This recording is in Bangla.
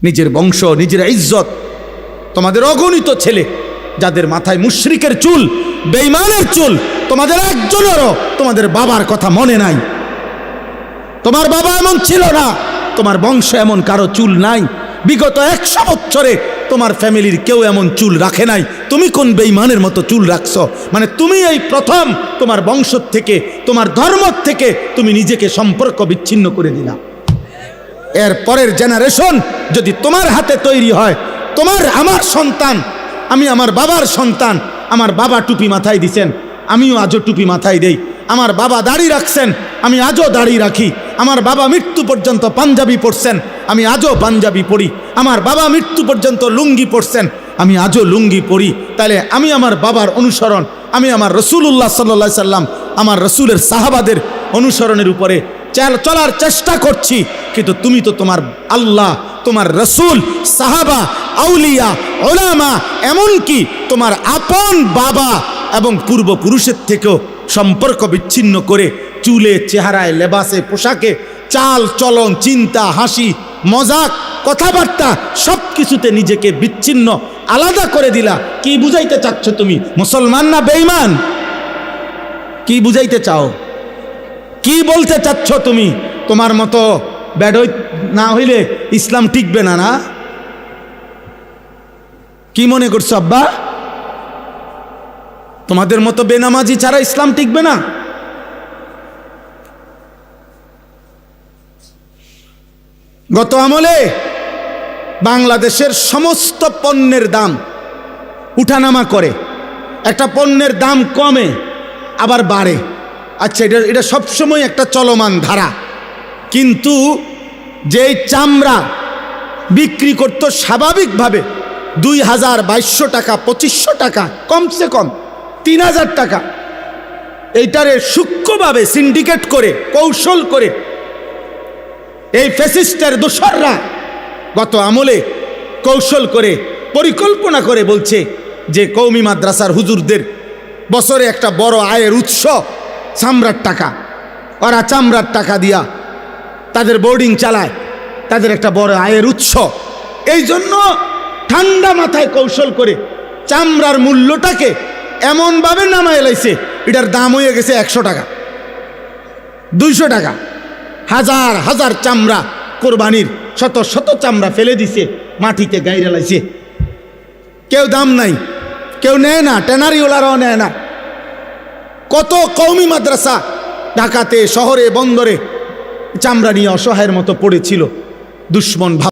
নিজের বংশ, নিজের ইজ্জত। তোমাদের অগণিত ছেলে যাদের মাথায় মুশরিকের চুল, বেঈমানের চুল, তোমাদের একজনেরও তোমাদের বাবার কথা মনে নাই। তোমার বাবা এমন ছিল না, তোমার বংশ এমন কারো চুল নাই। বিগত 100 বছরে তোমার ফ্যামিলির কেউ এমন চুল রাখে নাই। তুমি কোন বেঈমানের মতো চুল রাখছো? মানে তুমি এই প্রথম তোমার বংশ থেকে, তোমার ধর্ম থেকে তুমি নিজেকে সম্পর্ক বিচ্ছিন্ন করে দিলা। এর পরের জেনারেশন যদি তোমার হাতে তৈরি হয়, তোমার আমার সন্তান, আমি আমার বাবার সন্তান, আমার বাবা টুপি মাথায় দিছেন, আমিও আজও টুপি মাথায় দেই। আমার বাবা দাড়ি রাখছেন, আমি আজও দাড়ি রাখি। আমার বাবা মৃত্যু পর্যন্ত পাঞ্জাবি পরছেন, আমি আজও পাঞ্জাবি পরি। আমার বাবা মৃত্যু পর্যন্ত লুঙ্গি পরছেন, আমি আজও লুঙ্গি পরি। তাহলে আমি আমার বাবার অনুসরণ, আমি আমার রাসূলুল্লাহ সাল্লাল্লাহু আলাইহি সাল্লাম, আমার রাসূলের সাহাবাদের অনুসরণের উপরে চলার চেষ্টা করছি। কিন্তু তুমি তো তোমার আল্লাহ, তোমার রাসূল, সাহাবা, আউলিয়া, উলামা, এমনকি তোমার আপন বাবা এবং পূর্বপুরুষের থেকেও সম্পর্ক বিচ্ছিন্ন করে চুলে, চেহারায়, লেবাসে, পোশাকে, চাল চলন, চিন্তা, হাসি, মজাক, কথাবার্তা সব কিছুতে নিজেকে বিচ্ছিন্ন, আলাদা করে দিলা। কি বুঝাইতে চাচ্ছ তুমি? মুসলমান না বেঈমান? কি বুঝাইতে চাও? কি বলতে চাচ্ছ তুমি? তোমার মতো বেডই না হইলে ইসলাম টিকবে না, না? কি মনে করছো আব্বা? তোমাদের মতো বেনামাজি ছাড়া ইসলাম টিকবে না? গত আমলে বাংলাদেশের সমস্ত পণ্যের দাম উঠানামা করে। একটা পণ্যের দাম কমে আবার বাড়ে। আচ্ছা, এটা সবসময় একটা চলমান ধারা। কিন্তু যেই চামড়া বিক্রি করত স্বাভাবিকভাবে 2000-2200 টাকা, 2500 টাকা, কমসে কম 3000 টাকা, এইটারে সূক্ষ্মভাবে সিন্ডিকেট করে, কৌশল করে এই ফ্যাসিস্টের দোসররা গত আমলে কৌশল করে, পরিকল্পনা করে বলছে যে কওমি মাদ্রাসার হুজুরদের বছরে একটা বড় আয়ের উৎস চামড়ার টাকা। ওরা চামড়ার টাকা দিয়া তাদের বোর্ডিং চালায়, তাদের একটা বড় আয়ের উৎস। এই জন্য ঠান্ডা মাথায় কৌশল করে চামড়ার মূল্যটাকে এমনভাবে নামায় লাইছে, এটার দাম হয়ে গেছে 100 টাকা, 200 টাকা। হাজার হাজার চামড়া কোরবানির, শত শত চামড়া ফেলে দিছে, মাটিতে গাইরে লাইছে। কেউ দাম নাই, কেউ নেয় না, ট্যানারিওয়ালারাও নেয় না। কত কওমি মাদ্রাসা ঢাকাতে, শহরে, বন্দরে চামড়া নিয়ে অসহায়ের মতো পড়েছিল। দুশ্মন